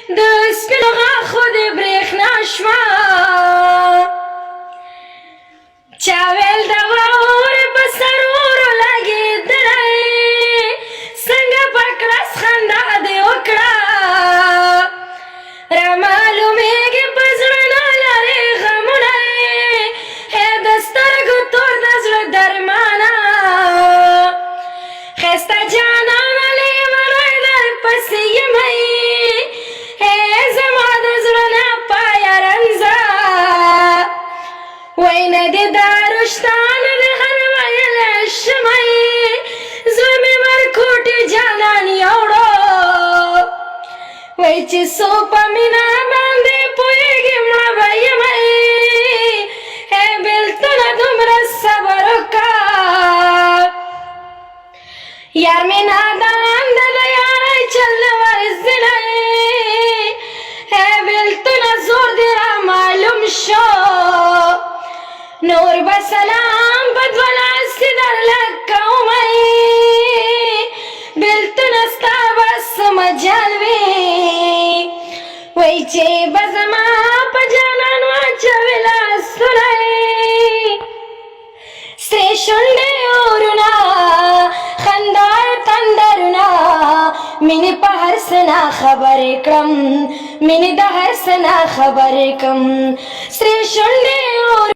د سپینو غاښو د برېښنا شوه چا ویل د واورې په سرورو لګېدلی څنګه په کړس خندا دې وکړه رامعلومېږي په زړه نه لرې غمونه ای د سترګو تور د زړه درمانه ښایسته جانانه لیونی درپسې یمه ای زما د زړه نه پایه رنځه وای نه دې دا رشته نه دې هر ویلی شمه زړه مې ورکوټې جانان یوړو وای چې څو په مینه باندې پوهېږي مړه به یمه ای بېلتونه دومره صبر وکړه یار مې نادان د د یارۍ چل نه ورځلی ای بېلتونه زور دې را معلوم شو نور به سلام په دوه لاسې درله کومه بېلتونه ستا به څه مجال وي وای چې به زما په جانان واچوې لاسونه سرې شونډې اورونه خندا تندرونه مینې په هر څه نه خبرې کړم مینې د هر څه نه خبرې کړم سرې شونډې